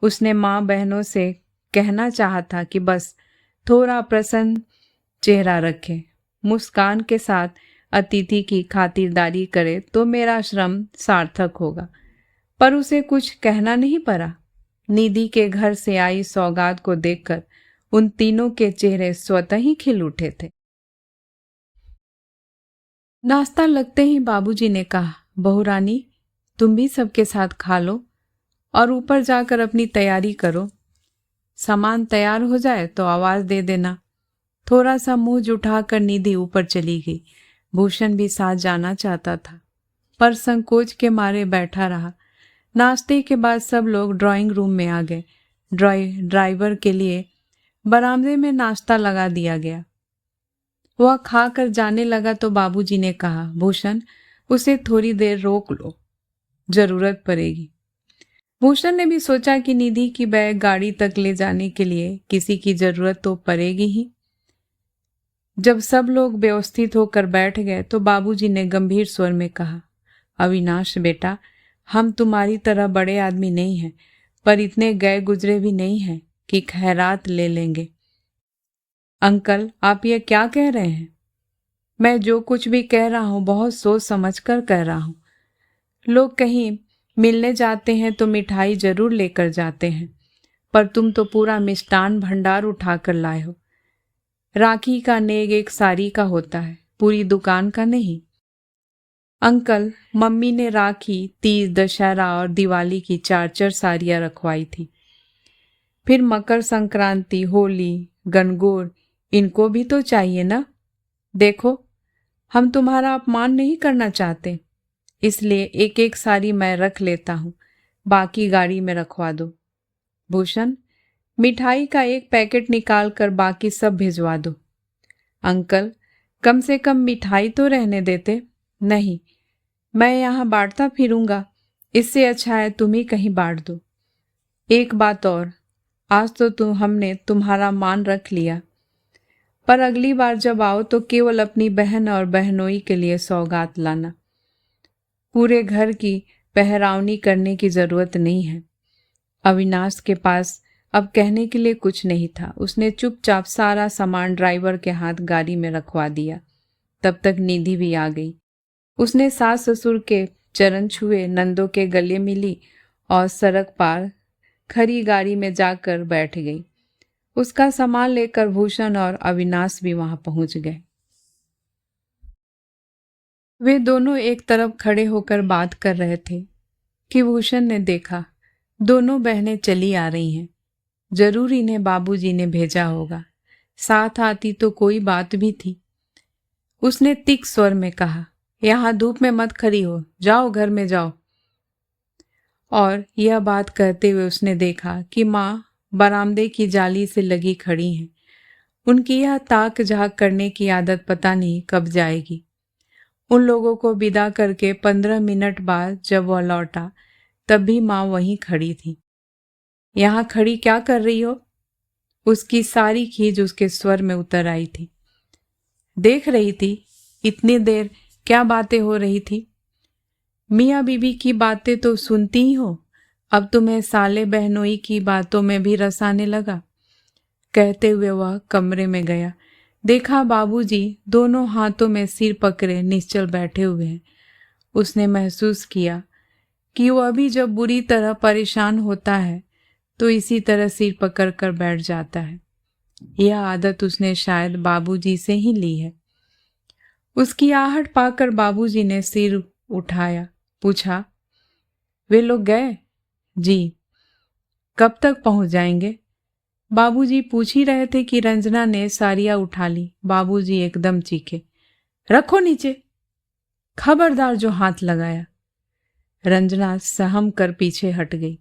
उसने माँ बहनों से कहना चाहा था कि बस थोड़ा प्रसन्न चेहरा रखे, मुस्कान के साथ अतिथि की खातिरदारी करे तो मेरा श्रम सार्थक होगा, पर उसे कुछ कहना नहीं पड़ा। निधि के घर से आई सौगात को देखकर उन तीनों के चेहरे स्वतः ही खिल उठे थे। नाश्ता लगते ही बाबूजी ने कहा, बहू रानी, तुम भी सबके साथ खा लो और ऊपर जाकर अपनी तैयारी करो। सामान तैयार हो जाए तो आवाज दे देना। थोड़ा सा मुंह जुठाकर निधि ऊपर चली गई। भूषण भी साथ जाना चाहता था, पर संकोच के मारे बैठा रहा। नाश्ते के बाद सब लोग ड्राइंग रूम में आ गए। ड्राइवर के लिए बरामदे में नाश्ता लगा दिया गया। वह खाकर जाने लगा तो बाबूजी ने कहा, भूषण, उसे थोड़ी देर रोक लो, जरूरत पड़ेगी। भूषण ने भी सोचा कि निधि की बैग गाड़ी तक ले जाने के लिए किसी की जरूरत तो पड़ेगी ही। जब सब लोग व्यवस्थित होकर बैठ गए तो बाबूजी ने गंभीर स्वर में कहा, अविनाश बेटा, हम तुम्हारी तरह बड़े आदमी नहीं हैं, पर इतने गए गुजरे भी नहीं हैं कि खैरात ले लेंगे। अंकल, आप ये क्या कह रहे हैं? मैं जो कुछ भी कह रहा हूँ बहुत सोच समझ कर कह रहा हूँ। लोग कहीं मिलने जाते हैं तो मिठाई जरूर लेकर जाते हैं, पर तुम तो पूरा मिष्टान भंडार उठा कर लाए हो। राखी का नेग एक साड़ी का होता है, पूरी दुकान का नहीं। अंकल, मम्मी ने राखी, तीज, दशहरा और दिवाली की 4 साड़ियाँ रखवाई थी। फिर मकर संक्रांति, होली, गणगौर, इनको भी तो चाहिए ना। देखो, हम तुम्हारा अपमान नहीं करना चाहते, इसलिए एक एक साड़ी मैं रख लेता हूँ, बाकी गाड़ी में रखवा दो। भूषण, मिठाई का एक पैकेट निकाल कर बाकी सब भिजवा दो। अंकल, कम से कम मिठाई तो रहने देते। नहीं, मैं यहाँ बांटता फिरूंगा, इससे अच्छा है तुम ही कहीं बांट दो। एक बात और, आज तो हमने तुम्हारा मान रख लिया, पर अगली बार जब आओ तो केवल अपनी बहन और बहनोई के लिए सौगात लाना। पूरे घर की पहरावनी करने की जरूरत नहीं है। अविनाश के पास अब कहने के लिए कुछ नहीं था। उसने चुपचाप सारा सामान ड्राइवर के हाथ गाड़ी में रखवा दिया। तब तक निधि भी आ गई। उसने सास ससुर के चरण छुए, नंदों के गले मिली और सड़क पार खड़ी गाड़ी में जाकर बैठ गई। उसका सामान लेकर भूषण और अविनाश भी वहां पहुंच गए। वे दोनों एक तरफ खड़े होकर बात कर रहे थे कि भूषण ने देखा दोनों बहनें चली आ रही हैं। जरूर इन्हें बाबूजी ने भेजा होगा, साथ आती तो कोई बात भी थी। उसने तीक्ष्ण स्वर में कहा, यहाँ धूप में मत खड़ी हो, जाओ घर में जाओ। और यह बात कहते हुए उसने देखा कि माँ बरामदे की जाली से लगी खड़ी हैं। उनकी यह ताक झाक करने की आदत पता नहीं कब जाएगी। उन लोगों को विदा करके 15 मिनट बाद जब वह लौटा तब भी माँ वहीं खड़ी थी। यहाँ खड़ी क्या कर रही हो? उसकी सारी खीज उसके स्वर में उतर आई थी। देख रही थी इतनी देर क्या बातें हो रही थी। मियाँ बीबी की बातें तो सुनती ही हो, अब तुम्हें साले बहनोई की बातों में भी रस आने लगा। कहते हुए वह कमरे में गया। देखा बाबूजी दोनों हाथों में सिर पकड़े निश्चल बैठे हुए हैं। उसने महसूस किया कि वो अभी जब बुरी तरह परेशान होता है तो इसी तरह सिर पकड़ कर बैठ जाता है। यह आदत उसने शायद बाबूजी से ही ली है। उसकी आहट पाकर बाबूजी ने सिर उठाया, पूछा, वे लोग गए? जी। कब तक पहुंच जाएंगे? बाबूजी पूछ ही रहे थे कि रंजना ने साड़ियाँ उठा ली। बाबूजी एकदम चीखे, रखो नीचे, खबरदार जो हाथ लगाया। रंजना सहम कर पीछे हट गई।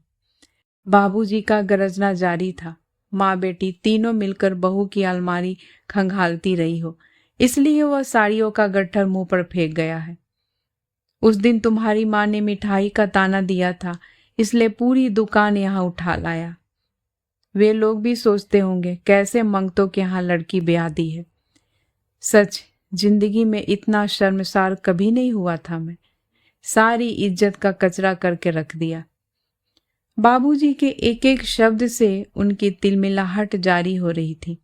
बाबूजी का गरजना जारी था। माँ बेटी तीनों मिलकर बहू की अलमारी खंगालती रही हो, इसलिए वह साड़ियों का गट्ठर मुंह पर फेंक गया है। उस दिन तुम्हारी माँ ने मिठाई का ताना दिया था, इसलिए पूरी दुकान यहाँ उठा लाया। वे लोग भी सोचते होंगे कैसे मंगतों के यहाँ लड़की ब्याह दी है। सच, जिंदगी में इतना शर्मसार कभी नहीं हुआ था मैं। सारी इज्जत का कचरा करके रख दिया। बाबूजी के एक एक शब्द से उनकी तिलमिलाहट जारी हो रही थी।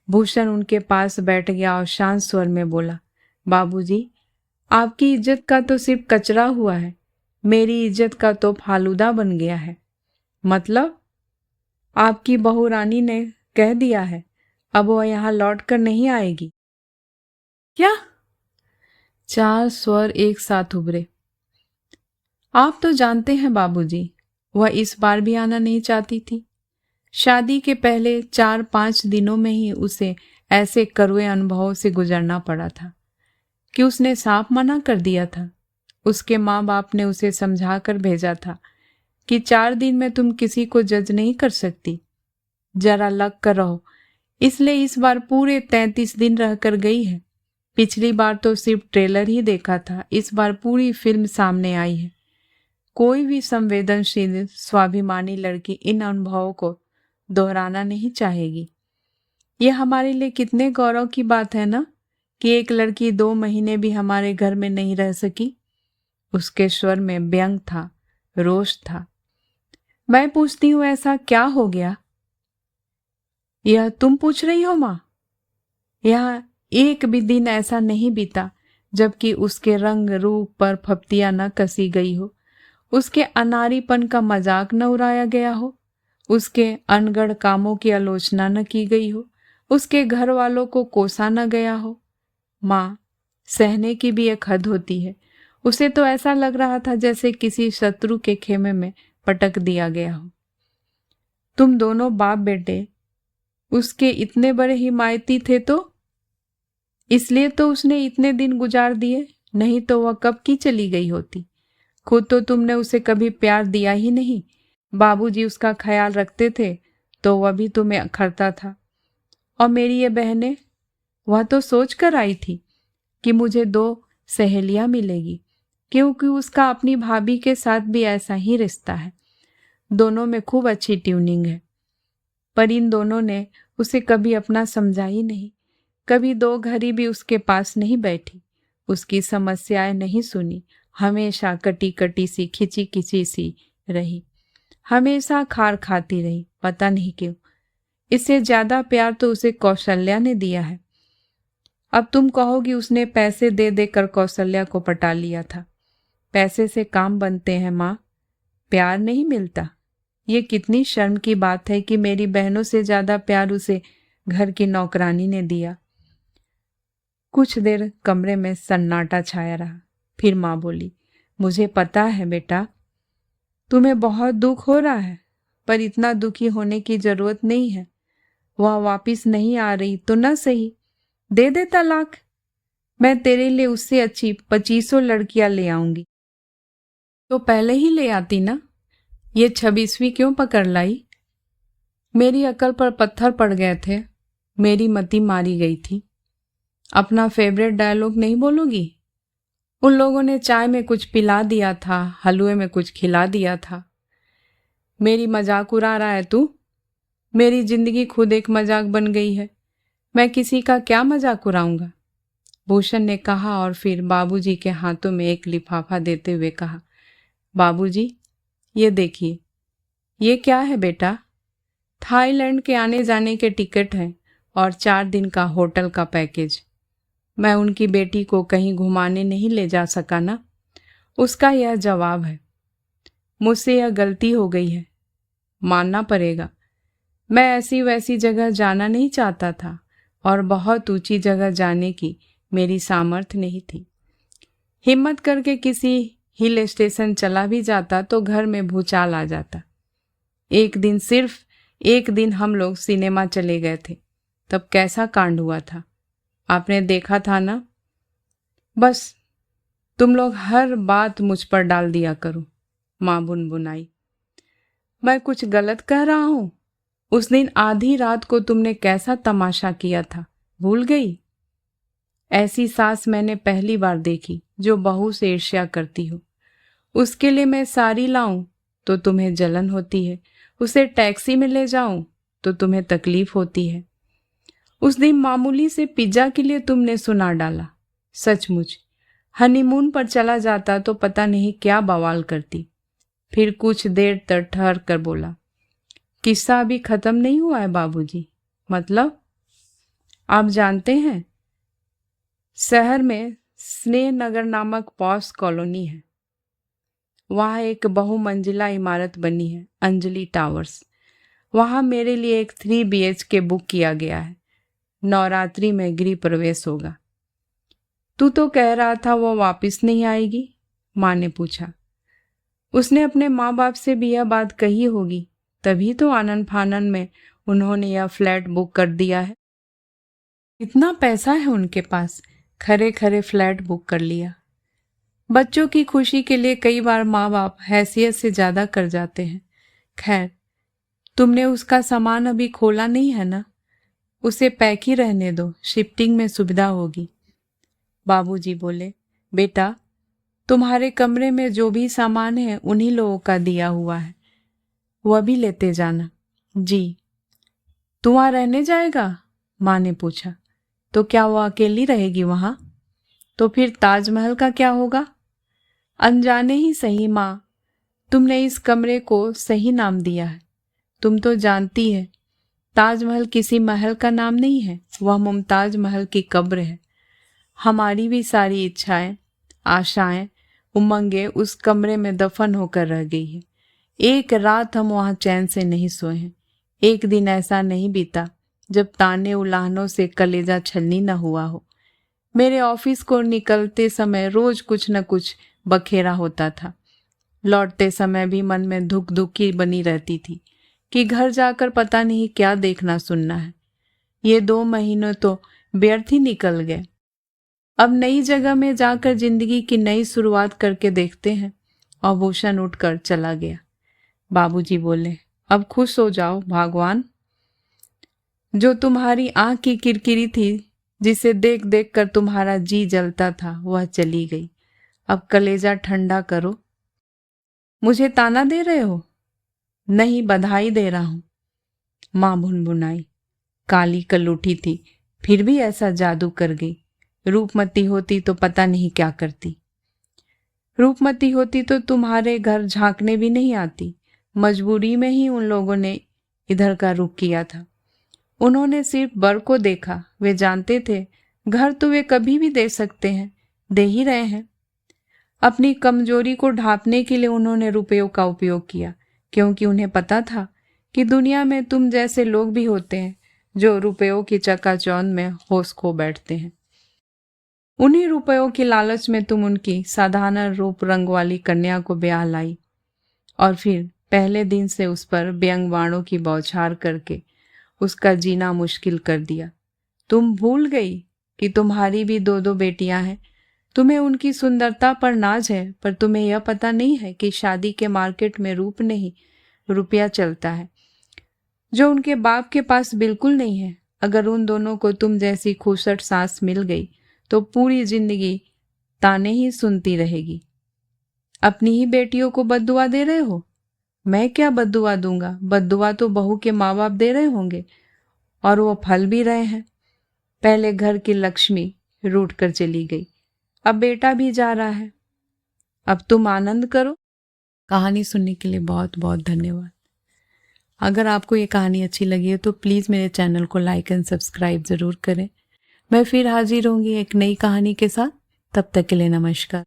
भूषण उनके पास बैठ गया और शांत स्वर में बोला, बाबूजी, आपकी इज्जत का तो सिर्फ कचरा हुआ है, मेरी इज्जत का तो फालूदा बन गया है। मतलब? आपकी बहू रानी ने कह दिया है अब वह यहाँ लौट कर नहीं आएगी। क्या? 4 स्वर एक साथ उभरे। आप तो जानते हैं बाबूजी, वह इस बार भी आना नहीं चाहती थी। शादी के पहले 4-5 दिनों में ही उसे ऐसे कड़वे अनुभवों से गुजरना पड़ा था कि उसने साफ मना कर दिया था। उसके माँ बाप ने उसे समझा कर भेजा था कि 4 दिन में तुम किसी को जज नहीं कर सकती, जरा लग कर रहो। इसलिए इस बार पूरे 33 दिन रहकर गई है। पिछली बार तो सिर्फ ट्रेलर ही देखा था, इस बार पूरी फिल्म सामने आई है। कोई भी संवेदनशील स्वाभिमानी लड़की इन अनुभवों को दोहराना नहीं चाहेगी। यह हमारे लिए कितने गौरव की बात है ना कि एक लड़की 2 महीने भी हमारे घर में नहीं रह सकी। उसके स्वर में व्यंग था, रोष था। मैं पूछती हूँ ऐसा क्या हो गया? यह तुम पूछ रही हो माँ? यह एक भी दिन ऐसा नहीं बीता जबकि उसके रंग रूप पर फप्तियां न कसी गई हो, उसके अनारीपन का मजाक न उड़ाया गया हो, उसके अनगढ़ कामों की आलोचना न की गई हो, उसके घर वालों को कोसा न गया हो। माँ, सहने की भी एक हद होती है। उसे तो ऐसा लग रहा था जैसे किसी शत्रु के खेमे में पटक दिया गया हो। तुम दोनों बाप बेटे उसके इतने बड़े हिमायती थे तो इसलिए तो उसने इतने दिन गुजार दिए, नहीं तो वह कब की चली गई होती। खुद तो तुमने उसे कभी प्यार दिया ही नहीं। बाबूजी उसका ख्याल रखते थे तो वह भी तुम्हें अखरता था। और मेरी ये बहनें, वह तो सोच कर आई थी कि मुझे 2 सहेलियां मिलेगी, क्योंकि उसका अपनी भाभी के साथ भी ऐसा ही रिश्ता है। दोनों में खूब अच्छी ट्यूनिंग है। पर इन दोनों ने उसे कभी अपना समझा ही नहीं। कभी 2 घड़ी भी उसके पास नहीं बैठी, उसकी समस्याएं नहीं सुनी। हमेशा कटी कटी सी, खिंची खिंची सी रही, हमेशा खार खाती रही, पता नहीं क्यों। इससे ज्यादा प्यार तो उसे कौशल्या ने दिया है। अब तुम कहोगी उसने पैसे दे देकर कौशल्या को पटा लिया था। पैसे से काम बनते हैं माँ, प्यार नहीं मिलता। ये कितनी शर्म की बात है कि मेरी बहनों से ज्यादा प्यार उसे घर की नौकरानी ने दिया। कुछ देर कमरे में सन्नाटा छाया रहा। फिर माँ बोली, मुझे पता है बेटा, तुम्हें बहुत दुख हो रहा है, पर इतना दुखी होने की जरूरत नहीं है। वह वापिस नहीं आ रही तो न सही, दे दे तलाक। मैं तेरे लिए उससे अच्छी 2500 लड़कियां ले आऊंगी। तो पहले ही ले आती ना, ये 26वीं क्यों पकड़ लाई? मेरी अकल पर पत्थर पड़ गए थे, मेरी मति मारी गई थी। अपना फेवरेट डायलॉग नहीं बोलोगी? उन लोगों ने चाय में कुछ पिला दिया था, हलवे में कुछ खिला दिया था। मेरी मजाक उड़ा रहा है तू? मेरी जिंदगी खुद एक मजाक बन गई है, मैं किसी का क्या मजाक उड़ाऊंगा? भूषण ने कहा और फिर बाबूजी के हाथों में एक लिफाफा देते हुए कहा, बाबूजी, ये देखिए। ये क्या है बेटा? थाईलैंड के आने जाने के टिकट हैं और 4 दिन का होटल का पैकेज। मैं उनकी बेटी को कहीं घुमाने नहीं ले जा सका ना, उसका यह जवाब है। मुझसे यह गलती हो गई है, मानना पड़ेगा। मैं ऐसी वैसी जगह जाना नहीं चाहता था और बहुत ऊंची जगह जाने की मेरी सामर्थ्य नहीं थी। हिम्मत करके किसी हिल स्टेशन चला भी जाता तो घर में भूचाल आ जाता। सिर्फ एक दिन हम लोग सिनेमा चले गए थे, तब कैसा कांड हुआ था आपने देखा था ना। बस तुम लोग हर बात मुझ पर डाल दिया करो, माँ बुनबुनाई। मैं कुछ गलत कह रहा हूँ? उस दिन आधी रात को तुमने कैसा तमाशा किया था, भूल गई? ऐसी सास मैंने पहली बार देखी जो बहू से ईर्ष्या करती हो। उसके लिए मैं साड़ी लाऊं तो तुम्हें जलन होती है, उसे टैक्सी में ले जाऊं तो तुम्हें तकलीफ होती है। उस दिन मामूली से पिज्जा के लिए तुमने सुना डाला। सचमुच हनीमून पर चला जाता तो पता नहीं क्या बवाल करती। फिर कुछ देर तक ठहर कर बोला, किस्सा अभी खत्म नहीं हुआ है बाबूजी। मतलब? आप जानते हैं, शहर में स्नेह नगर नामक पॉश कॉलोनी है। वहाँ एक बहुमंजिला इमारत बनी है, अंजलि टावर्स। वहाँ मेरे लिए एक 3 BHK बुक किया गया है। नवरात्रि में गृह प्रवेश होगा। तू तो कह रहा था वो वापस नहीं आएगी, माँ ने पूछा। उसने अपने माँ बाप से भी यह बात कही होगी, तभी तो आनन फानन में उन्होंने यह फ्लैट बुक कर दिया है। इतना पैसा है उनके पास, खरे खरे फ्लैट बुक कर लिया। बच्चों की खुशी के लिए कई बार माँ बाप हैसियत से ज़्यादा कर जाते हैं। खैर, तुमने उसका सामान अभी खोला नहीं है ना? उसे पैक ही रहने दो, शिफ्टिंग में सुविधा होगी। बाबूजी बोले, बेटा, तुम्हारे कमरे में जो भी सामान है उन्हीं लोगों का दिया हुआ है, वह भी लेते जाना। जी। तू वहाँ रहने जाएगा? माँ ने पूछा। तो क्या वो अकेली रहेगी वहाँ? तो फिर ताजमहल का क्या होगा? अनजाने ही सही माँ, तुमने इस कमरे को सही नाम दिया है। तुम तो जानती है, ताजमहल किसी महल का नाम नहीं है, वह मुमताज महल की कब्र है। हमारी भी सारी इच्छाएं, आशाएं, उमंगें उस कमरे में दफन होकर रह गई है। एक रात हम वहाँ चैन से नहीं सोए हैं। एक दिन ऐसा नहीं बीता जब ताने उलाहनों से कलेजा छलनी न हुआ हो। मेरे ऑफिस को निकलते समय रोज कुछ न कुछ बखेरा होता था। लौटते समय भी मन में धुक धुकी बनी रहती थी कि घर जाकर पता नहीं क्या देखना सुनना है। ये 2 महीने तो व्यर्थ ही निकल गए। अब नई जगह में जाकर जिंदगी की नई शुरुआत करके देखते हैं। और भूषण उठकर चला गया। बाबूजी बोले, अब खुश हो जाओ भगवान। जो तुम्हारी आंख की किरकिरी थी, जिसे देख देख कर तुम्हारा जी जलता था, वह चली गई। अब कलेजा ठंडा करो। मुझे ताना दे रहे हो? नहीं, बधाई दे रहा हूं, माँ भुनभुनाई। काली कल उठी थी, फिर भी ऐसा जादू कर गई। रूपमती होती तो पता नहीं क्या करती। रूपमती होती तो तुम्हारे घर झांकने भी नहीं आती। मजबूरी में ही उन लोगों ने इधर का रुख किया था। उन्होंने सिर्फ बर को देखा। वे जानते थे घर तो वे कभी भी दे सकते हैं, दे ही रहे हैं। अपनी कमजोरी को ढांपने के लिए उन्होंने रुपयों का उपयोग किया, क्योंकि उन्हें पता था कि दुनिया में तुम जैसे लोग भी होते हैं जो रुपयों की चकाचौंध में होश खो बैठते हैं। उन्हीं रुपयों की लालच में तुम उनकी साधारण रूप रंग वाली कन्या को ब्याह लाई और फिर पहले दिन से उस पर व्यंग बाणों की बौछार करके उसका जीना मुश्किल कर दिया। तुम भूल गई कि तुम्हारी भी 2 बेटियां हैं। तुम्हें उनकी सुंदरता पर नाज है, पर तुम्हें यह पता नहीं है कि शादी के मार्केट में रूप नहीं, रुपया चलता है। जो उनके बाप के पास बिल्कुल नहीं है। अगर उन दोनों को तुम जैसी खूसट सास मिल गई तो पूरी जिंदगी ताने ही सुनती रहेगी। अपनी ही बेटियों को बद्दुआ दे रहे हो। मैं क्या बद्दुआ दूंगा, बद्दुआ तो बहू के माँ बाप दे रहे होंगे और वो फल भी रहे हैं। पहले घर की लक्ष्मी रूठ कर चली गई, अब बेटा भी जा रहा है। अब तुम आनंद करो। कहानी सुनने के लिए बहुत बहुत धन्यवाद। अगर आपको ये कहानी अच्छी लगी है तो प्लीज़ मेरे चैनल को लाइक एंड सब्सक्राइब ज़रूर करें। मैं फिर हाजिर होंगी एक नई कहानी के साथ। तब तक के लिए नमस्कार।